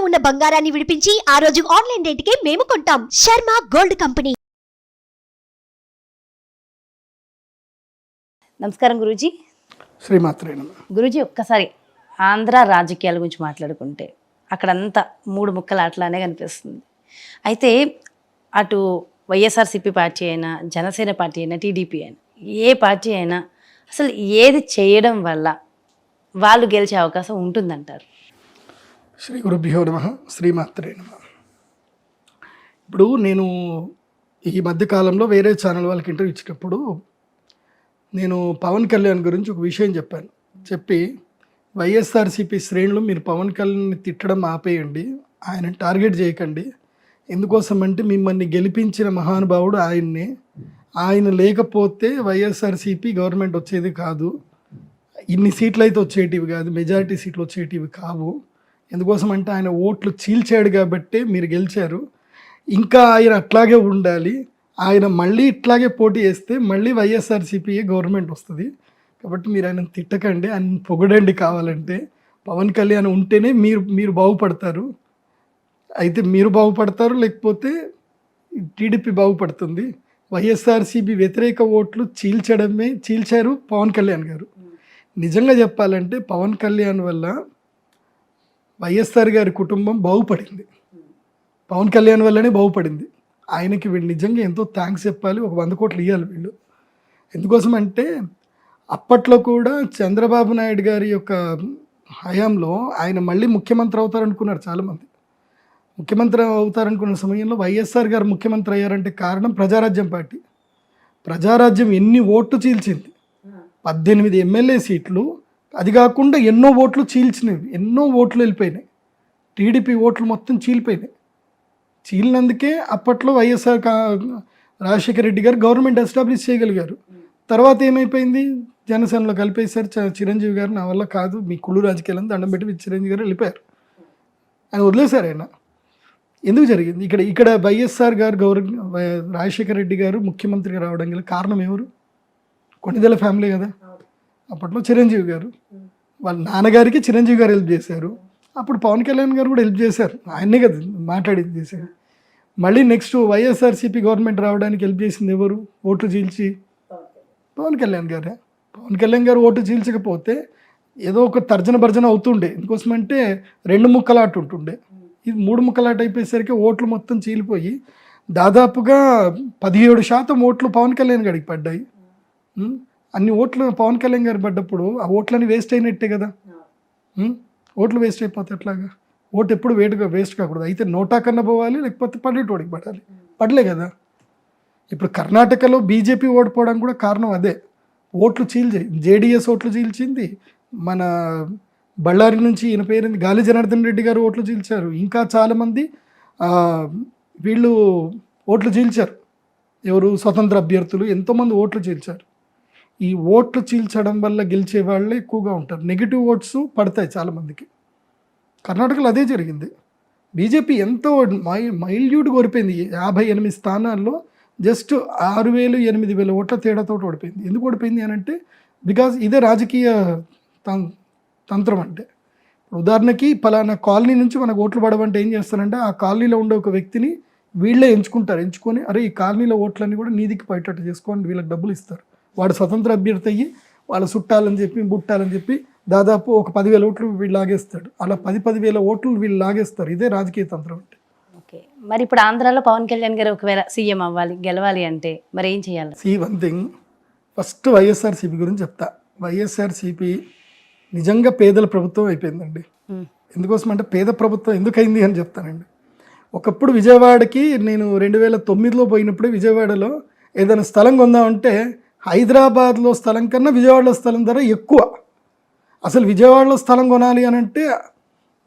ఉన్న బంగారాన్ని విడిపించి ఆ రోజు ఆన్లైన్ రేటుకే మేము కొంటాం. Sharma gold company. నమస్కారం గురూజీ. శ్రీమాత్రే నమః. గురూజీ, ఒక్కసారి ఆంధ్ర రాజకీయాల గురించి మాట్లాడుకుంటే అక్కడంతా మూడు ముక్కల ఆటలానే కనిపిస్తుంది. అయితే అటు వైఎస్ఆర్సీపీ పార్టీ అయినా, జనసేన పార్టీ అయినా, టీడీపీ అయినా, ఏ పార్టీ అయినా అసలు ఏది చేయడం వల్ల వాళ్ళు గెలిచే అవకాశం ఉంటుందంటారు? శ్రీ గురుభ్యో నమః. శ్రీమాత్రే నమః. ఇప్పుడు నేను ఈ మధ్యకాలంలో వేరే ఛానల్ వాళ్ళకి ఇంటర్వ్యూ ఇచ్చేటప్పుడు నేను పవన్ కళ్యాణ్ గురించి ఒక విషయం చెప్పి వైఎస్ఆర్సీపీ శ్రేణులు మీరు పవన్ కళ్యాణ్ని తిట్టడం ఆపేయండి, ఆయన టార్గెట్ చేయకండి. ఎందుకోసం అంటే మిమ్మల్ని గెలిపించిన మహానుభావుడు ఆయన్నే, ఆయన లేకపోతే వైఎస్ఆర్సీపీ గవర్నమెంట్ వచ్చేది కాదు, ఇన్ని సీట్లు అయితే వచ్చేటివి కాదు, మెజారిటీ సీట్లు వచ్చేటివి కావు. ఎందుకోసం అంటే ఆయన ఓట్లు చీల్చాడు కాబట్టి మీరు గెలిచారు. ఇంకా ఆయన అట్లాగే ఉండాలి, ఆయన మళ్ళీ ఇట్లాగే పోటీ చేస్తే మళ్ళీ వైఎస్ఆర్సీపీఏ గవర్నమెంట్ వస్తుంది. కాబట్టి మీరు ఆయన తిట్టకండి, ఆయన పొగడండి. కావాలంటే పవన్ కళ్యాణ్ ఉంటేనే మీరు బాగుపడతారు. అయితే మీరు బాగుపడతారు, లేకపోతే టీడీపీ బాగుపడుతుంది. వైఎస్ఆర్సీపీ వ్యతిరేక ఓట్లు చీల్చారు పవన్ కళ్యాణ్ గారు. నిజంగా చెప్పాలంటే పవన్ కళ్యాణ్ వల్ల వైఎస్ఆర్ గారి కుటుంబం బాగుపడింది, పవన్ కళ్యాణ్ వల్లనే బాగుపడింది. ఆయనకి వీళ్ళు నిజంగా ఎంతో థ్యాంక్స్ చెప్పాలి, ఒక 100 కోట్లు ఇవ్వాలి వీళ్ళు. ఎందుకోసం అంటే అప్పట్లో కూడా చంద్రబాబు నాయుడు గారి యొక్క హయాంలో ఆయన మళ్ళీ ముఖ్యమంత్రి అవుతారనుకున్నారు చాలామంది. ముఖ్యమంత్రి అవుతారనుకున్న సమయంలో వైఎస్ఆర్ గారు ముఖ్యమంత్రి అయ్యారంటే కారణం ప్రజారాజ్యం పార్టీ. ప్రజారాజ్యం ఎన్ని ఓట్లు చీల్చింది, 18 ఎమ్మెల్యే సీట్లు, అది కాకుండా ఎన్నో ఓట్లు చీల్చినవి, ఎన్నో ఓట్లు వెళ్ళిపోయినాయి. టీడీపీ ఓట్లు మొత్తం చీలినందుకే అప్పట్లో వైఎస్ఆర్ రాజశేఖర రెడ్డి గారు గవర్నమెంట్ ఎస్టాబ్లిష్ చేయగలిగారు. తర్వాత ఏమైపోయింది, జనసేనలో కలిపేశారు చిరంజీవి గారు. నా వల్ల కాదు, మీ కుళ్ళు రాజకీయాలను దండం పెట్టి చిరంజీవి గారు వెళ్ళిపోయారు, ఆయన వదిలేశారు. ఆయన ఎందుకు జరిగింది ఇక్కడ వైఎస్ఆర్ గారు రాజశేఖర రెడ్డి గారు ముఖ్యమంత్రిగా రావడం గల కారణం ఎవరు? కొణిదెల ఫ్యామిలీ కదా. అప్పట్లో చిరంజీవి గారు వాళ్ళ నాన్నగారికి చిరంజీవి గారు హెల్ప్ చేశారు. అప్పుడు పవన్ కళ్యాణ్ గారు కూడా హెల్ప్ చేశారు, ఆయన్నే కదా మాట్లాడింది చేశారు. మళ్ళీ నెక్స్ట్ వైఎస్ఆర్సీపీ గవర్నమెంట్ రావడానికి హెల్ప్ చేసింది ఎవరు? ఓట్లు చీల్చి పవన్ కళ్యాణ్ గారే. పవన్ కళ్యాణ్ గారు ఓటు చీల్చకపోతే ఏదో ఒక తర్జన భర్జన అవుతుండే. ఎందుకోసమంటే 2 ముక్కలాట ఉంటుండే. ఇది 3 ముక్కలాట అయిపోయేసరికి ఓట్లు మొత్తం చీలిపోయి దాదాపుగా 17% ఓట్లు పవన్ కళ్యాణ్ గారికి పడ్డాయి. అన్ని ఓట్లు పవన్ కళ్యాణ్ గారు పడ్డప్పుడు ఆ ఓట్లని వేస్ట్ అయినట్టే కదా. ఓట్లు వేస్ట్ అయిపోతే ఎట్లాగా? ఓటు ఎప్పుడు వేస్ట్ కాకూడదు. అయితే నోటా కన్నా పోవాలి, లేకపోతే పడేటోడికి పడాలి. పడలే కదా. ఇప్పుడు కర్ణాటకలో బీజేపీ ఓడిపోవడానికి కూడా కారణం అదే, ఓట్లు చీల్చాయి. జేడీఎస్ ఓట్లు చీల్చింది. మన బళ్ళారి నుంచి ఈయన పేరుంది గాలి జనార్దన్ రెడ్డి గారు ఓట్లు చీల్చారు. ఇంకా చాలామంది వీళ్ళు ఓట్లు చీల్చారు. ఎవరు? స్వతంత్ర అభ్యర్థులు ఎంతోమంది ఓట్లు చీల్చారు. ఈ ఓట్లు చీల్చడం వల్ల గెలిచే వాళ్ళే ఎక్కువగా ఉంటారు. నెగిటివ్ ఓట్స్ పడతాయి చాలామందికి. కర్ణాటకలో అదే జరిగింది. బీజేపీ ఎంతో మైల్యూట్గా ఓడిపోయింది. 58 స్థానాల్లో జస్ట్ 6,000 8,000 ఓట్ల తేడాతో ఓడిపోయింది. ఎందుకు ఓడిపోయింది అని అంటే బికాజ్ ఇదే రాజకీయ తంత్రం. అంటే ఉదాహరణకి పలానా కాలనీ నుంచి మనకు ఓట్లు పడవంటే ఏం చేస్తారంటే ఆ కాలనీలో ఉండే ఒక వ్యక్తిని వీళ్ళే ఎంచుకొని అరే ఈ కాలనీలో ఓట్లన్నీ కూడా నీదికి పడేటట్టు చేసుకొని వీళ్ళకి డబ్బులు ఇస్తారు. వాడు స్వతంత్ర అభ్యర్థి అయ్యి వాళ్ళ చుట్టాలని చెప్పి బుట్టాలని చెప్పి దాదాపు ఒక 10,000 ఓట్లు వీళ్ళు లాగేస్తాడు. అలా 10,000 ఓట్లు వీళ్ళు లాగేస్తారు. ఇదే రాజకీయ తంత్రం అంటే. ఓకే, మరి ఇప్పుడు ఆంధ్రాలో పవన్ కళ్యాణ్ గారు ఒకవేళ సీఎం అవ్వాలి, గెలవాలి అంటే మరి ఏం చేయాలి? వన్ థింగ్, ఫస్ట్ వైఎస్ఆర్సీపీ గురించి చెప్తా. వైఎస్ఆర్సీపీ నిజంగా పేదల ప్రభుత్వం అయిపోయిందండి. ఎందుకోసం అంటే పేద ప్రభుత్వం ఎందుకైంది అని చెప్తానండి. ఒకప్పుడు విజయవాడకి నేను 2009లో పోయినప్పుడే విజయవాడలో ఏదైనా స్థలం కొందామంటే హైదరాబాద్లో స్థలం కన్నా విజయవాడలో స్థలం ధర ఎక్కువ. అసలు విజయవాడలో స్థలం కొనాలి అని అంటే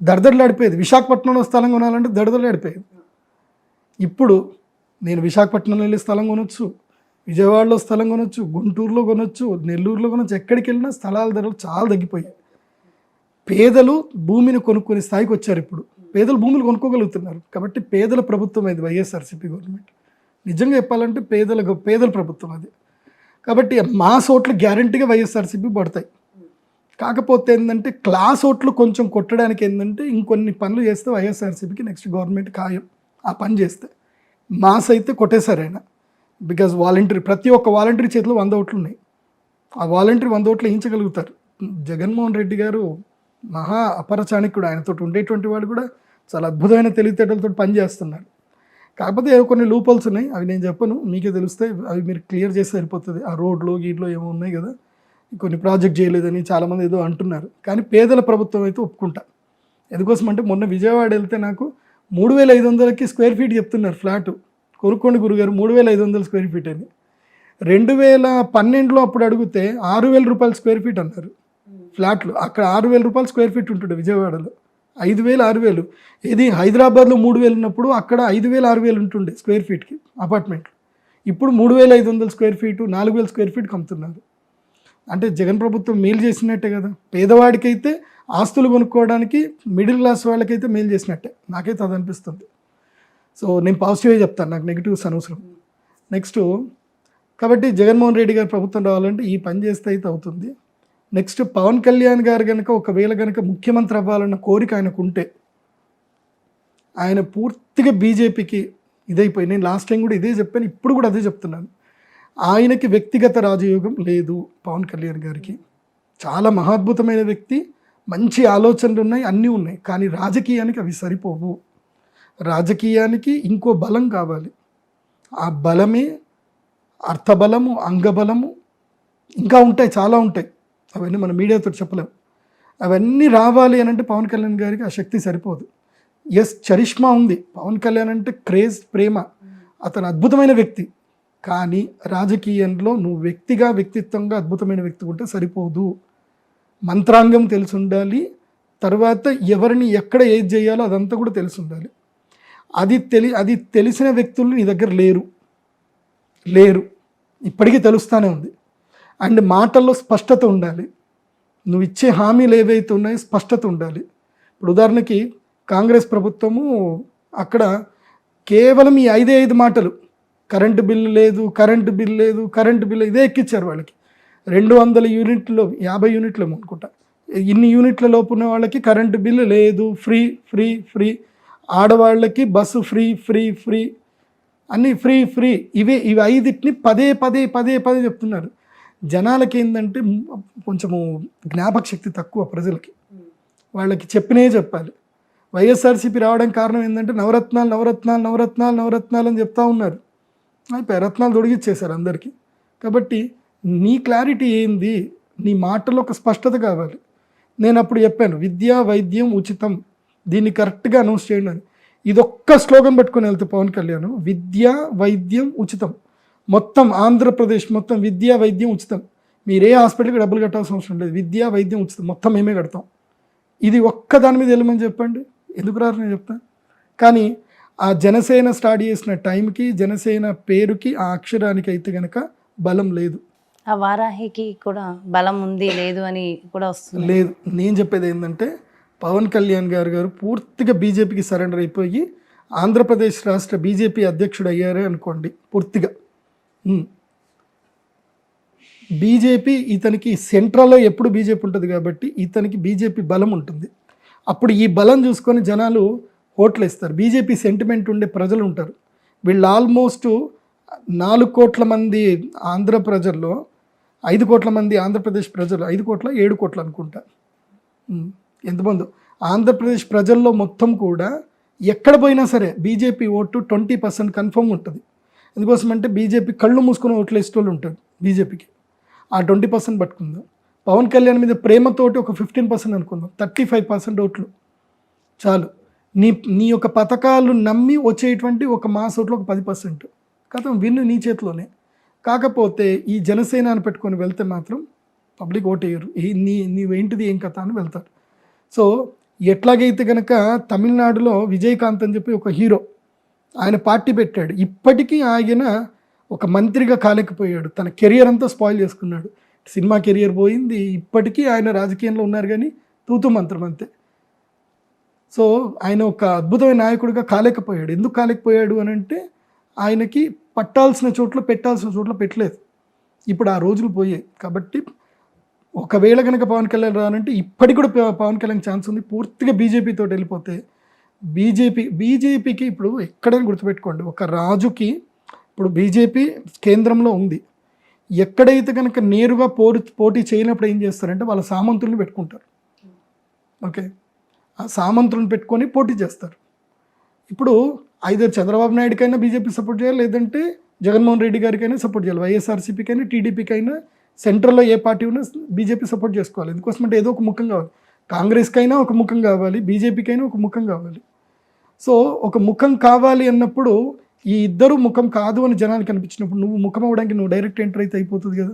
దడదడలాడిపోయేది. విశాఖపట్నంలో స్థలం కొనాలంటే దడదడలాడిపోయేది. ఇప్పుడు నేను విశాఖపట్నంలో వెళ్ళి స్థలం కొనొచ్చు, విజయవాడలో స్థలం కొనొచ్చు, గుంటూరులో కొనొచ్చు, నెల్లూరులో కొనొచ్చు. ఎక్కడికి వెళ్ళినా స్థలాల ధరలు చాలా తగ్గిపోయాయి. పేదలు భూమిని కొనుక్కునే స్థాయికి వచ్చారు. ఇప్పుడు పేదలు భూములు కొనుక్కోగలుగుతున్నారు. కాబట్టి పేదల ప్రభుత్వం అది వైఎస్ఆర్సీపీ గవర్నమెంట్. నిజంగా చెప్పాలంటే పేదల ప్రభుత్వం అది. కాబట్టి మాస్ ఓట్లు గ్యారంటీగా వైఎస్ఆర్సీపీ పడతాయి. కాకపోతే ఏంటంటే క్లాస్ ఓట్లు కొంచెం కొట్టడానికి ఏంటంటే ఇంకొన్ని పనులు చేస్తే వైఎస్ఆర్సీపీకి నెక్స్ట్ గవర్నమెంట్ ఖాయం ఆ పని చేస్తే. మాస్ అయితే కొట్టేశారు ఆయన. బికాజ్ వాలంటరీ, ప్రతి ఒక్క వాలంటరీ చేతిలో 100 ఓట్లు ఉన్నాయి. ఆ వాలంటరీ 100 ఓట్లు వేయించగలుగుతారు. జగన్మోహన్ రెడ్డి గారు మహా అపరచాణికుడు. ఆయనతో ఉండేటువంటి వాడు కూడా చాలా అద్భుతమైన తెలివితేటలతో పనిచేస్తున్నారు. కాకపోతే ఏవో కొన్ని లూపోల్స్ ఉన్నాయి, అవి నేను చెప్పను, మీకే తెలుస్తాయి. అవి మీరు క్లియర్ చేస్తే సరిపోతుంది. ఆ రోడ్లు గీడ్లో ఏమో ఉన్నాయి కదా, కొన్ని ప్రాజెక్ట్ చేయలేదని చాలామంది ఏదో అంటున్నారు. కానీ పేదల ప్రభుత్వం అయితే ఒప్పుకుంటా. ఎందుకోసం అంటే మొన్న విజయవాడ వెళ్తే నాకు 3,500కి స్క్వేర్ ఫీట్ చెప్తున్నారు ఫ్లాట్. కొనుక్కోండి గురుగారు 3,500 స్క్వేర్ ఫీట్ అని. 2012లో అప్పుడు అడిగితే 6,000 రూపాయలు స్క్వేర్ ఫీట్ అన్నారు ఫ్లాట్లు. అక్కడ 6,000 రూపాయలు స్క్వేర్ ఫీట్ ఉంటుండే విజయవాడలో. 5,000 6,000. ఇది హైదరాబాద్లో 3,000 ఉన్నప్పుడు అక్కడ 5,000 6,000 ఉంటుండే స్క్వేర్ ఫీట్కి అపార్ట్మెంట్లు. ఇప్పుడు 3,500 స్క్వేర్ ఫీటు 4,000 స్క్వేర్ ఫీట్కి అమ్ముతున్నారు. అంటే జగన్ ప్రభుత్వం మేలు చేసినట్టే కదా. పేదవాడికైతే ఆస్తులు కొనుక్కోవడానికి, మిడిల్ క్లాస్ వాళ్ళకైతే మేలు చేసినట్టే, నాకైతే అది అనిపిస్తుంది. సో నేను పాజిటివ్గా చెప్తాను, నాకు నెగిటివ్స్ అనవసరం. నెక్స్ట్, కాబట్టి జగన్మోహన్ రెడ్డి గారు ప్రభుత్వం రావాలంటే ఈ పని చేస్తే అయితే అవుతుంది. నెక్స్ట్, పవన్ కళ్యాణ్ గారు కనుక ఒకవేళ కనుక ముఖ్యమంత్రి అవ్వాలన్న కోరిక ఆయనకు ఉంటే, ఆయన పూర్తిగా బీజేపీకి ఇదైపోయి, నేను లాస్ట్ టైం కూడా ఇదే చెప్పాను, ఇప్పుడు కూడా అదే చెప్తున్నాను, ఆయనకి వ్యక్తిగత రాజయోగం లేదు. పవన్ కళ్యాణ్ గారికి చాలా మహాద్భుతమైన వ్యక్తి, మంచి ఆలోచనలు ఉన్నాయి, అన్నీ ఉన్నాయి, కానీ రాజకీయానికి అవి సరిపోవు. రాజకీయానికి ఇంకో బలం కావాలి. ఆ బలమే అర్థబలము, అంగబలము, ఇంకా ఉంటాయి, చాలా ఉంటాయి. అవన్నీ మన మీడియాతో చెప్పలేము. అవన్నీ రావాలి అని అంటే పవన్ కళ్యాణ్ గారికి ఆ శక్తి సరిపోదు. ఎస్, చరిష్మా ఉంది. పవన్ కళ్యాణ్ అంటే క్రేజ్, ప్రేమ, అతను అద్భుతమైన వ్యక్తి. కానీ రాజకీయంలో నువ్వు వ్యక్తిత్వంగా అద్భుతమైన వ్యక్తి ఉంటే సరిపోదు. మంత్రాంగం తెలిసి ఉండాలి. తర్వాత ఎవరిని ఎక్కడ ఏది చేయాలో అదంతా కూడా తెలిసి ఉండాలి. అది తెలిసిన వ్యక్తులు నీ దగ్గర లేరు. ఇప్పటికీ తెలుస్తూనే ఉంది. అండ్ మాటల్లో స్పష్టత ఉండాలి. నువ్వు ఇచ్చే హామీలు ఏవైతే ఉన్నాయో స్పష్టత ఉండాలి. ఇప్పుడు ఉదాహరణకి కాంగ్రెస్ ప్రభుత్వము అక్కడ కేవలం ఈ 5 మాటలు, కరెంటు బిల్లు లేదు, ఇదే ఎక్కిచ్చారు వాళ్ళకి. 200 యూనిట్లు 50 యూనిట్లు అనుకుంటా, ఇన్ని యూనిట్ల లోపు ఉన్న వాళ్ళకి కరెంటు బిల్లు లేదు, ఫ్రీ, ఆడవాళ్ళకి బస్సు ఫ్రీ, అన్నీ ఫ్రీ. ఇవి 5టిని పదే చెప్తున్నారు. జనాలకి ఏంటంటే కొంచెము జ్ఞాపక శక్తి తక్కువ ప్రజలకి, వాళ్ళకి చెప్పాలి. వైఎస్ఆర్సీపీ రావడానికి కారణం ఏంటంటే నవరత్నాలు అని చెప్తా ఉన్నారు. అయిపోయి రత్నాలు తొడిగిచ్చేశారు అందరికీ. కాబట్టి నీ క్లారిటీ ఏంది, నీ మాటలో ఒక స్పష్టత కావాలి. నేను అప్పుడు చెప్పాను, విద్యా వైద్యం ఉచితం, దీన్ని కరెక్ట్గా అనౌన్స్ చేయండి అని. ఇదొక్క స్లోగన్ పెట్టుకొని వెళ్తే పవన్ కళ్యాణ్, విద్యా వైద్యం ఉచితం, మొత్తం ఆంధ్రప్రదేశ్ మొత్తం విద్యా వైద్యం ఉచితం, మీరే హాస్పిటల్కి డబ్బులు కట్టాల్సిన అవసరం లేదు, విద్యా వైద్యం ఉచితం, మొత్తం మేమే కడతాం. ఇది ఒక్క దాని మీద వెళ్ళమని చెప్పండి, ఎందుకు రారు నేను చెప్తాను. కానీ ఆ జనసేన స్టార్ట్ చేసిన టైంకి, జనసేన పేరుకి, ఆ అక్షరానికి అయితే కనుక బలం లేదు. ఆ వారాహికి కూడా బలం ఉంది లేదు అని కూడా వస్తుంది. లేదు, నేను చెప్పేది ఏంటంటే పవన్ కళ్యాణ్ గారు పూర్తిగా బీజేపీకి సరెండర్ అయిపోయి ఆంధ్రప్రదేశ్ రాష్ట్ర బీజేపీ అధ్యక్షుడు అయ్యారే అనుకోండి. పూర్తిగా బీజేపీ ఇతనికి సెంట్రల్లో ఎప్పుడు బీజేపీ ఉంటుంది కాబట్టి ఇతనికి బీజేపీ బలం ఉంటుంది. అప్పుడు ఈ బలం చూసుకొని జనాలు ఓట్లు వేస్తారు. బీజేపీ సెంటిమెంట్ ఉండే ప్రజలు ఉంటారు. వీళ్ళు ఆల్మోస్ట్ 4 కోట్ల మంది ఆంధ్ర ప్రజల్లో 5 కోట్ల మంది ఆంధ్రప్రదేశ్ ప్రజలు, 5 కోట్ల 7 కోట్ల అనుకుంటా, ఎంతమంది ఆంధ్రప్రదేశ్ ప్రజల్లో మొత్తం కూడా ఎక్కడ పోయినా సరే బీజేపీ ఓటు 20% కన్ఫర్మ్ ఉంటుంది. ఎందుకోసం అంటే బీజేపీ కళ్ళు మూసుకొని ఓట్లు వేసేటోళ్ళు ఉంటారు బీజేపీకి. ఆ 20% పట్టుకుందాం. పవన్ కళ్యాణ్ మీద ప్రేమతోటి ఒక 15% అనుకుందాం, 35% ఓట్లు చాలు. నీ యొక్క పథకాలు నమ్మి వచ్చేటువంటి ఒక మాస్ ఓట్లు ఒక 10%. కథం విన్ను నీ చేతిలోనే. కాకపోతే ఈ జనసేన అని పెట్టుకొని వెళ్తే మాత్రం పబ్లిక్ ఓటేయరు. నీవేంటిది ఏం కథ అని వెళ్తారు. సో ఎట్లాగైతే కనుక తమిళనాడులో విజయకాంత్ అని చెప్పి ఒక హీరో, ఆయన పార్టీ పెట్టాడు. ఇప్పటికీ ఆయన ఒక మంత్రిగా కాలేకపోయాడు. తన కెరియర్ అంతా స్పాయిల్ చేసుకున్నాడు. సినిమా కెరియర్ పోయింది. ఇప్పటికీ ఆయన రాజకీయంలో ఉన్నారు కానీ తూతు మంత్రం అంతే. సో ఆయన ఒక అద్భుతమైన నాయకుడిగా కాలేకపోయాడు. ఎందుకు కాలేకపోయాడు అని అంటే ఆయనకి పెట్టాల్సిన చోట్ల పెట్టలేదు. ఇప్పుడు ఆ రోజులు పోయాయి. కాబట్టి ఒకవేళ కనుక పవన్ కళ్యాణ్ రానంటే ఇప్పటికి కూడా పవన్ కళ్యాణ్ ఛాన్స్ ఉంది. పూర్తిగా బీజేపీతో వెళ్ళిపోతే బీజేపీకి ఇప్పుడు ఎక్కడైనా గుర్తుపెట్టుకోండి, ఒక రాజుకి ఇప్పుడు బీజేపీ కేంద్రంలో ఉంది, ఎక్కడైతే కనుక నేరుగా పోటీ చేయనప్పుడు ఏం చేస్తారంటే వాళ్ళ సామంతుల్ని పెట్టుకుంటారు. ఓకే, ఆ సామంతులను పెట్టుకొని పోటీ చేస్తారు. ఇప్పుడు ఐదర్ చంద్రబాబు నాయుడుకైనా బీజేపీ సపోర్ట్ చేయాలి, లేదంటే జగన్మోహన్ రెడ్డి గారికైనా సపోర్ట్ చేయాలి, వైఎస్ఆర్సీపీకైనా టీడీపీకైనా సెంట్రల్లో ఏ పార్టీ ఉన్నా బీజేపీ సపోర్ట్ చేసుకోవాలి. ఎందుకోసం అంటే ఏదో ఒక ముఖం కావాలి, కాంగ్రెస్కైనా ఒక ముఖం కావాలి, బీజేపీకైనా ఒక ముఖం కావాలి. సో ఒక ముఖం కావాలి అన్నప్పుడు ఈ ఇద్దరు ముఖం కాదు అని జనానికి అనిపించినప్పుడు నువ్వు ముఖం అవ్వడానికి నువ్వు డైరెక్ట్ ఎంటర్ అయితే అయిపోతుంది కదా.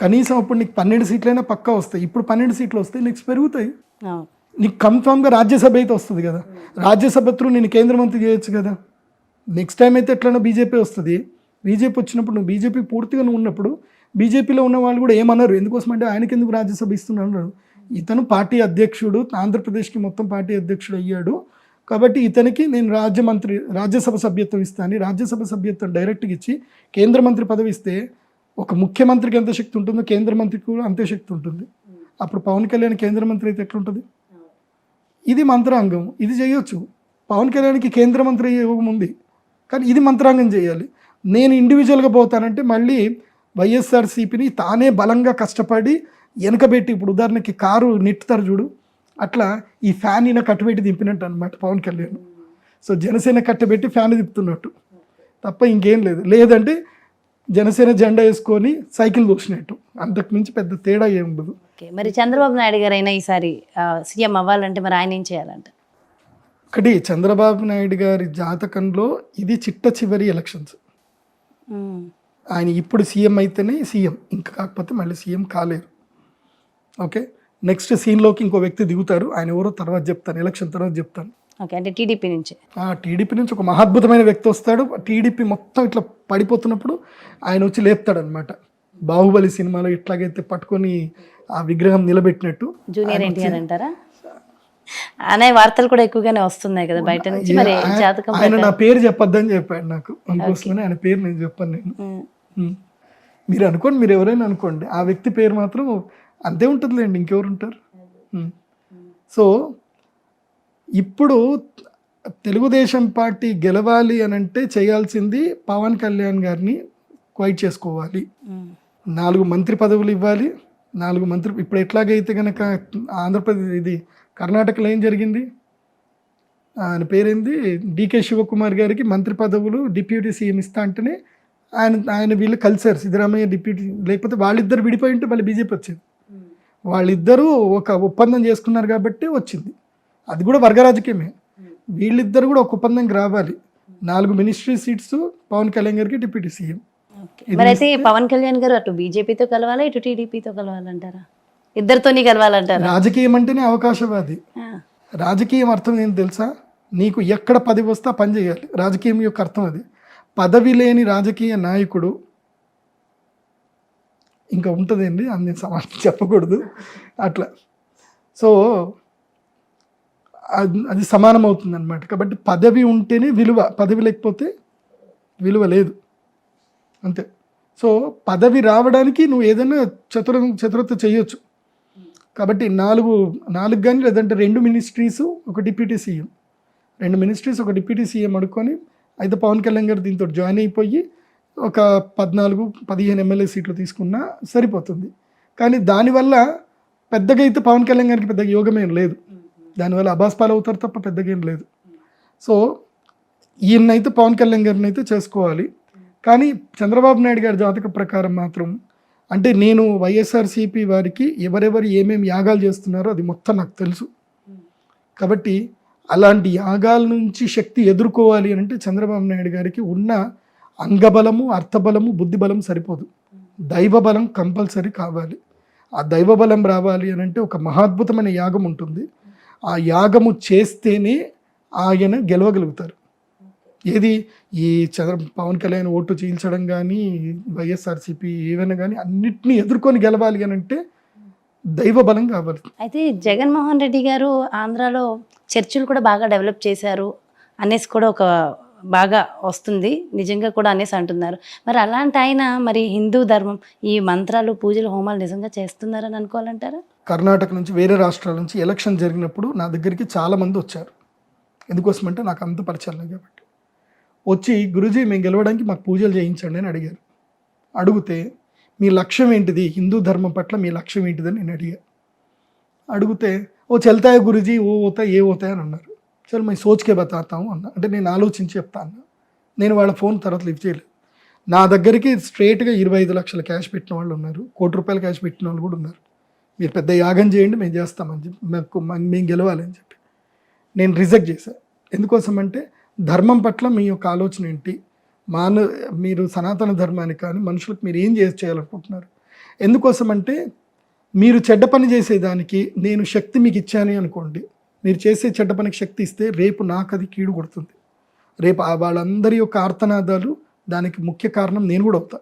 కనీసం అప్పుడు నీకు 12 సీట్లైనా పక్కా వస్తాయి. ఇప్పుడు 12 సీట్లు వస్తాయి, నెక్స్ట్ పెరుగుతాయి, నీకు కన్ఫామ్గా రాజ్యసభ అయితే వస్తుంది కదా. రాజ్యసభ త్రూ నేను కేంద్ర మంత్రి చేయొచ్చు కదా. నెక్స్ట్ టైం అయితే ఎట్లైనా బీజేపీ వస్తుంది. బీజేపీ వచ్చినప్పుడు నువ్వు బీజేపీ పూర్తిగా నువ్వు ఉన్నప్పుడు బీజేపీలో ఉన్న వాళ్ళు కూడా ఏమన్నారు, ఎందుకోసం అంటే ఆయనకి ఎందుకు రాజ్యసభ ఇస్తున్నారు, ఇతను పార్టీ అధ్యక్షుడు, ఆంధ్రప్రదేశ్కి మొత్తం పార్టీ అధ్యక్షుడు అయ్యాడు కాబట్టి ఇతనికి నేను రాజ్యసభ సభ్యత్వం ఇస్తాను. రాజ్యసభ సభ్యత్వం డైరెక్ట్గా ఇచ్చి కేంద్ర మంత్రి పదవి ఇస్తే ఒక ముఖ్యమంత్రికి ఎంత శక్తి ఉంటుందో కేంద్ర మంత్రికి కూడా అంతే శక్తి ఉంటుంది. అప్పుడు పవన్ కళ్యాణ్ కేంద్ర మంత్రి అయితే ఎట్లుంటుంది? ఇది మంత్రాంగం, ఇది చేయొచ్చు. పవన్ కళ్యాణ్కి కేంద్ర మంత్రి యోగం ఉంది, కానీ ఇది మంత్రాంగం చేయాలి. నేను ఇండివిజువల్గా పోతానంటే మళ్ళీ వైఎస్ఆర్సీపీని తానే బలంగా కష్టపడి వెనకబెట్టి, ఇప్పుడు ఉదాహరణకి కారు నెట్టుతారు చూడు, అట్లా ఈ ఫ్యాన్ ఈయన కట్టబెట్టి దింపినట్టు అనమాట పవన్ కళ్యాణ్. సో జనసేన కట్టబెట్టి ఫ్యాన్ తిప్పుతున్నట్టు తప్ప ఇంకేం లేదు. లేదంటే జనసేన జెండా వేసుకొని సైకిల్ దూసినట్టు, అంతకు మించి పెద్ద తేడా ఏం ఉండదు. మరి చంద్రబాబు నాయుడు గారు అయినా ఈసారి సీఎం అవ్వాలంటే మరి ఆయన ఏం చేయాలంట? ఒకటి, చంద్రబాబు నాయుడు గారి జాతకంలో ఇది చిట్ట చివరి ఎలక్షన్స్. ఆయన ఇప్పుడు సీఎం అయితేనే సీఎం, ఇంకా కాకపోతే మళ్ళీ సీఎం కాలేరు. ఓకే, నెక్స్ట్ సీన్లోకి ఇంకో వ్యక్తి దిగుతారు, ఆయన ఎవరో తర్వాత చెప్తాను, ఎలక్షన్ తర్వాత చెప్తాను. ఓకే, అంటే టీడీపీ నుంచి ఒక మహాద్భుతమైన వ్యక్తి వస్తాడు. టీడీపీ మొత్తం ఇట్లా పడిపోతున్నప్పుడు ఆయన వచ్చి లేపుతాడు అనమాట. బాహుబలి సినిమాలో ఇట్లాగైతే పట్టుకొని ఆ విగ్రహం నిలబెట్టినట్టు. జూనియర్ ఎన్టీఆర్ అంటారా అనే వార్తలు కూడా ఎక్కువగానే వస్తున్నాయి కదా బయట నుంచి. మరి జాతకం ఆయన నా పేరు చెప్పొద్దని చెప్పాడు నాకు, అందుకోసమని ఆయన పేరు నేను చెప్పాను. నేను మీరు అనుకోండి, మీరు ఎవరైనా అనుకోండి, ఆ వ్యక్తి పేరు మాత్రం అంతే ఉంటుందిలేండి, ఇంకెవరు ఉంటారు. సో ఇప్పుడు తెలుగుదేశం పార్టీ గెలవాలి అని అంటే చేయాల్సింది పవన్ కళ్యాణ్ గారిని క్వైట్ చేసుకోవాలి. 4 మంత్రి పదవులు ఇవ్వాలి. 4 మంత్రి ఇప్పుడు ఎట్లాగైతే కనుక ఆంధ్రప్రదేశ్ ఇది కర్ణాటకలో ఏం జరిగింది, ఆయన పేరేంది, డికే శివకుమార్ గారికి మంత్రి పదవులు డిప్యూటీ సీఎం ఇస్తా అంటేనే ఆయన వీళ్ళు కలిసారు, సిద్ధరామయ్య డిప్యూటీ, లేకపోతే వాళ్ళిద్దరు విడిపోయి ఉంటే మళ్ళీ బీజేపీ వచ్చింది. వాళ్ళిద్దరూ ఒక ఒప్పందం చేసుకున్నారు కాబట్టి వచ్చింది. అది కూడా వర్గ రాజకీయమే. వీళ్ళిద్దరు కూడా ఒక ఒప్పందంకి రావాలి. 4 మినిస్ట్రీ సీట్స్ పవన్ కళ్యాణ్ గారికి డిప్యూటీ సీఎం. మరి అయితే పవన్ కళ్యాణ్ గారు అటు బీజేపీతో కలవాలా, ఇటు టీడీపీతో కలవాలంటారా? ఇద్దరితోని కలవాలంటారా? రాజకీయం అంటేనే అవకాశవాది. రాజకీయం అర్థం ఏంటి తెలుసా? నీకు ఎక్కడ పదవి వస్తే ఆ పని చేయాలి. రాజకీయం యొక్క అర్థం అది. పదవి లేని రాజకీయ నాయకుడు ఇంకా ఉంటుందండి, అన్ని సమాజం చెప్పకూడదు అట్లా. సో అది సమానం అవుతుంది అనమాట. కాబట్టి పదవి ఉంటేనే విలువ, పదవి లేకపోతే విలువ లేదు, అంతే. సో పదవి రావడానికి నువ్వు ఏదైనా చతురత చేయొచ్చు. కాబట్టి 4 కానీ లేదంటే 2 మినిస్ట్రీస్ ఒక డిప్యూటీ సీఎం, 2 మినిస్ట్రీస్ ఒక డిప్యూటీ సీఎం అడుక్కొని అయితే పవన్ కళ్యాణ్ గారు దీంతో జాయిన్ అయిపోయి ఒక 14-15 ఎమ్మెల్యే సీట్లు తీసుకున్నా సరిపోతుంది. కానీ దానివల్ల పెద్దగా అయితే పవన్ కళ్యాణ్ గారికి పెద్దగా యోగమేం లేదు. దానివల్ల అబాస్పాలు అవుతారు తప్ప పెద్దగా ఏం లేదు. సో ఈయనైతే పవన్ కళ్యాణ్ గారిని అయితే చేసుకోవాలి. కానీ చంద్రబాబు నాయుడు గారి జాతక ప్రకారం మాత్రం, అంటే నేను వైఎస్ఆర్సీపీ వారికి ఎవరెవరు ఏమేమి యాగాలు చేస్తున్నారో అది మొత్తం నాకు తెలుసు. కాబట్టి అలాంటి యాగాల నుంచి శక్తి ఎదుర్కోవాలి అని అంటే చంద్రబాబు నాయుడు గారికి ఉన్న అంగబలము, అర్థబలము, బుద్ధిబలం సరిపోదు. దైవబలం కంపల్సరీ కావాలి. ఆ దైవబలం రావాలి అని అంటే ఒక మహాద్భుతమైన యాగం ఉంటుంది. ఆ యాగము చేస్తేనే ఆయన గెలవగలుగుతారు. ఏది ఈ పవన్ కళ్యాణ్ ఓటు చీల్చడం కానీ, వైఎస్ఆర్సీపీ ఏవైనా కానీ అన్నిటినీ ఎదుర్కొని గెలవాలి అని అంటే దైవ బలం కావాలి. అయితే జగన్మోహన్ రెడ్డి గారు ఆంధ్రాలో చర్చిలు కూడా బాగా డెవలప్ చేశారు అనేసి కూడా ఒక బాగా వస్తుంది నిజంగా కూడా అనేసి అంటున్నారు. మరి అలాంటి ఆయన మరి హిందూ ధర్మం ఈ మంత్రాలు పూజలు హోమాలు నిజంగా చేస్తున్నారని అనుకోవాలంటారా? కర్ణాటక నుంచి వేరే రాష్ట్రాల నుంచి ఎలక్షన్ జరిగినప్పుడు నా దగ్గరికి చాలామంది వచ్చారు. ఎందుకోసమంటే నాకు అంత పరిచయం లేదు కాబట్టి. వచ్చి గురూజీ మేము గెలవడానికి మాకు పూజలు చేయించండి అని అడిగారు. అడిగితే మీ లక్ష్యం ఏంటిది, హిందూ ధర్మం పట్ల మీ లక్ష్యం ఏంటిదని నేను అడిగాను. అడిగితే ఓ చల్తాయే గురూజీ ఓ పోతాయి ఏ పోతాయి అని అన్నారు. చల్ మేము సోచ్కే బతాతాము అన్న. అంటే నేను ఆలోచించి చెప్తాను. నేను వాళ్ళ ఫోన్ తర్వాత లిఫ్ట్ చేయలేదు. నా దగ్గరికి స్ట్రేట్గా 25 లక్షల క్యాష్ పెట్టిన వాళ్ళు ఉన్నారు, ₹1,00,00,000 క్యాష్ పెట్టిన వాళ్ళు కూడా ఉన్నారు. మీరు పెద్ద యాగం చేయండి మేము చేస్తామని చెప్పి మేము గెలవాలి అని చెప్పి నేను రిజెక్ట్ చేశాను. ఎందుకోసం అంటే ధర్మం పట్ల మీ యొక్క ఆలోచన ఏంటి, మీరు సనాతన ధర్మానికి కానీ మనుషులకు మీరు ఏం చేయాలనుకుంటున్నారు. ఎందుకోసం అంటే మీరు చెడ్డ పని చేసేదానికి నేను శక్తి మీకు ఇచ్చాను అనుకోండి, మీరు చేసే చెడ్డ పనికి శక్తి ఇస్తే రేపు నాకు అది కీడు కొడుతుంది. రేపు వాళ్ళందరి యొక్క ఆర్తనాదాలు దానికి ముఖ్య కారణం నేను కూడా అవుతా.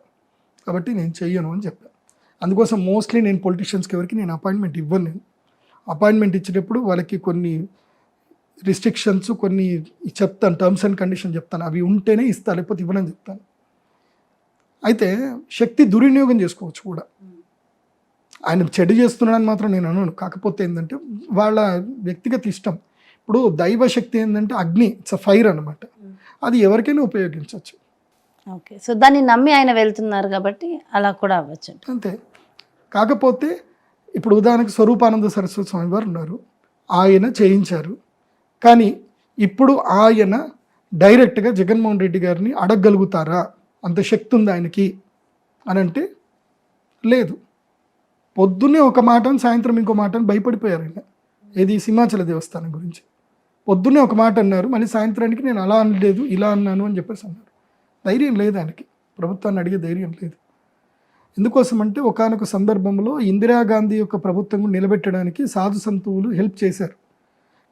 కాబట్టి నేను చెయ్యను అని చెప్పాను. అందుకోసం మోస్ట్లీ నేను పొలిటీషియన్స్కి ఎవరికి నేను అపాయింట్మెంట్ ఇవ్వను. నేను అపాయింట్మెంట్ ఇచ్చేటప్పుడు వాళ్ళకి కొన్ని రిస్ట్రిక్షన్స్ కొన్ని చెప్తాను, టర్మ్స్ అండ్ కండిషన్ చెప్తాను. అవి ఉంటేనే ఇస్తా, లేకపోతే ఇవ్వనని చెప్తాను. అయితే శక్తి దుర్వినియోగం చేసుకోవచ్చు కూడా. ఆయన చెడు చేస్తున్నాడని మాత్రం నేను అనను. కాకపోతే ఏంటంటే వాళ్ళ వ్యక్తిగత ఇష్టం. ఇప్పుడు దైవశక్తి ఏంటంటే అగ్ని, ఇట్స్ అ ఫైర్ అనమాట. అది ఎవరికైనా ఉపయోగించవచ్చు. ఓకే, సో దాన్ని నమ్మి ఆయన వెళ్తున్నారు కాబట్టి అలా కూడా అవ్వచ్చు అంతే. కాకపోతే ఇప్పుడు ఉదాహరణకు స్వరూపానంద సరస్వతి స్వామి వారు ఉన్నారు, ఆయన చేయించారు. కానీ ఇప్పుడు ఆయన డైరెక్ట్గా జగన్మోహన్ రెడ్డి గారిని అడగగలుగుతారా, అంత శక్తి ఉంది ఆయనకి అని అంటే లేదు. పొద్దున్నే ఒక మాట సాయంత్రం ఇంకో మాట అని భయపడిపోయారు ఆయన. ఏది సింహాచల దేవస్థానం గురించి పొద్దున్నే ఒక మాట అన్నారు, మళ్ళీ సాయంత్రానికి నేను అలా అనలేదు ఇలా అన్నాను అని చెప్పేసి అన్నారు. ధైర్యం లేదు ఆయనకి, ప్రభుత్వాన్ని అడిగే ధైర్యం లేదు. ఎందుకోసం అంటే ఒకానొక సందర్భంలో ఇందిరాగాంధీ యొక్క ప్రభుత్వం నిలబెట్టడానికి సాధు సంతువులు హెల్ప్ చేశారు.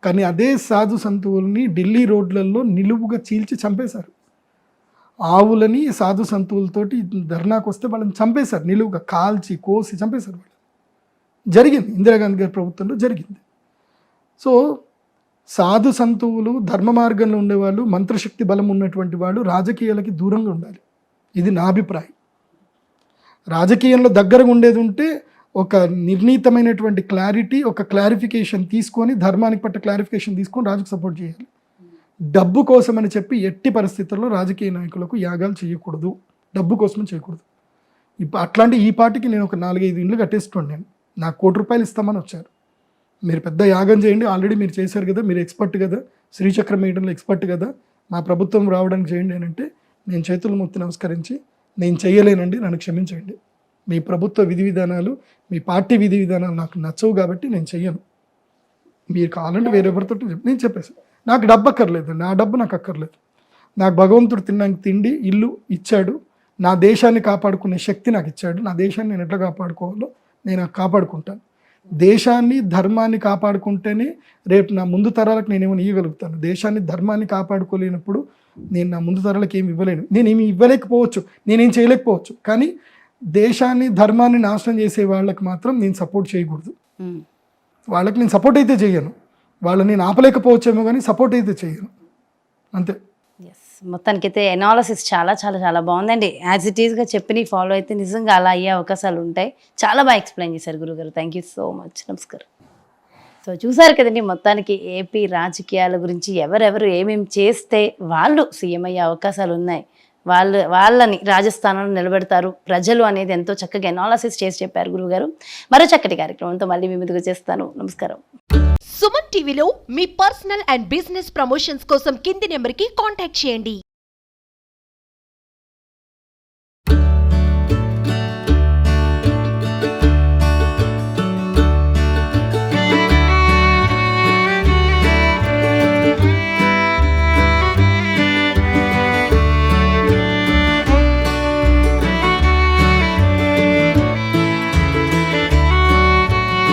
కానీ అదే సాధు సంతువుల్ని ఢిల్లీ రోడ్లలో నిలువుగా చీల్చి చంపేశారు. ఆవులని సాధు సంతువులతోటి ధర్నాకు వస్తే వాళ్ళని చంపేశారు, నిలువుగా కాల్చి కోసి చంపేశారు. వాళ్ళు జరిగింది, ఇందిరాగాంధీ గారి ప్రభుత్వంలో జరిగింది. సో సాధు సంతువులు ధర్మ మార్గంలో ఉండేవాళ్ళు, మంత్రశక్తి బలం ఉన్నటువంటి వాళ్ళు రాజకీయాలకి దూరంగా ఉండాలి. ఇది నా అభిప్రాయం. రాజకీయంలో దగ్గరగా ఉండేది ఉంటే ఒక నిర్ణీతమైనటువంటి క్లారిటీ, ఒక క్లారిఫికేషన్ తీసుకొని ధర్మానికి పట్ల క్లారిఫికేషన్ తీసుకొని రాజుకు సపోర్ట్ చేయాలి. డబ్బు కోసం అని చెప్పి ఎట్టి పరిస్థితుల్లో రాజకీయ నాయకులకు యాగాలు చేయకూడదు, డబ్బు కోసం చేయకూడదు. ఇప్పుడు అట్లాంటి ఈ పార్టీకి నేను ఒక 4-5 ఇండ్లు కట్టేసుకోండి. నేను నాకు ₹1,00,00,000 ఇస్తామని వచ్చారు. మీరు పెద్ద యాగం చేయండి, ఆల్రెడీ మీరు చేశారు కదా, మీరు ఎక్స్పర్ట్ కదా, శ్రీచక్రం వేయడంలో ఎక్స్పర్ట్ కదా, మా ప్రభుత్వం రావడానికి చేయండి అని అంటే నేను చేతులు మొత్తి నమస్కరించి నేను చేయలేనండి, నన్ను క్షమించండి, మీ ప్రభుత్వ విధి విధానాలు మీ పార్టీ విధి విధానాలు నాకు నచ్చవు కాబట్టి నేను చెయ్యను, మీరు కావాలంటే వేరెవరితో నేను చెప్పేసి నాకు డబ్బు అక్కర్లేదు, నా డబ్బు నాకు అక్కర్లేదు. నాకు భగవంతుడు తినడానికి తిండి ఇల్లు ఇచ్చాడు, నా దేశాన్ని కాపాడుకునే శక్తి నాకు ఇచ్చాడు. నా దేశాన్ని నేను ఎట్లా కాపాడుకోవాలో నేను కాపాడుకుంటాను. దేశాన్ని ధర్మాన్ని కాపాడుకుంటేనే రేపు నా ముందు తరాలకు నేనేమైనా ఇవ్వగలుగుతాను. దేశాన్ని ధర్మాన్ని కాపాడుకోలేనప్పుడు నేను నా ముందు తరాలకు ఏమి ఇవ్వలేను. నేనేమి ఇవ్వలేకపోవచ్చు, నేనేం చేయలేకపోవచ్చు, కానీ దేశాన్ని ధర్మాన్ని నాశనం చేసే వాళ్ళకి మాత్రం నేను సపోర్ట్ చేయకూడదు. వాళ్ళకి నేను సపోర్ట్ అయితే చేయను, వాళ్ళని నేను ఆపలేకపోవచ్చేమో కానీ సపోర్ట్ అయితే చేయను, అంతే. మొత్తానికైతే ఎనాలిసిస్ చాలా చాలా చాలా బాగుందండి. యాజ్ ఇట్ ఈస్గా చెప్పి ఫాలో అయితే నిజంగా అలా అయ్యే అవకాశాలు ఉంటాయి. చాలా బాగా ఎక్స్ప్లెయిన్ చేశారు గురుగారు. Thank you so much. నమస్కారం. సో చూసారు కదండి, మొత్తానికి ఏపీ రాజకీయాల గురించి ఎవరెవరు ఏమేమి చేస్తే వాళ్ళు సీఎం అయ్యే అవకాశాలు ఉన్నాయి, వాళ్ళని రాజస్థానంలో నిలబెడతారు ప్రజలు అనేది ఎంతో చక్కగా ఎనాలిసిస్ చేసి చెప్పారు గురుగారు. మరో చక్కటి కార్యక్రమంతో మళ్ళీ మీ ముందుకు చేస్తాను. నమస్కారం. సుమన్ టీవీలో మీ పర్సనల్ అండ్ బిజినెస్ ప్రమోషన్స్ కోసం కింది నెంబర్కి కాంటాక్ట్ చేయండి.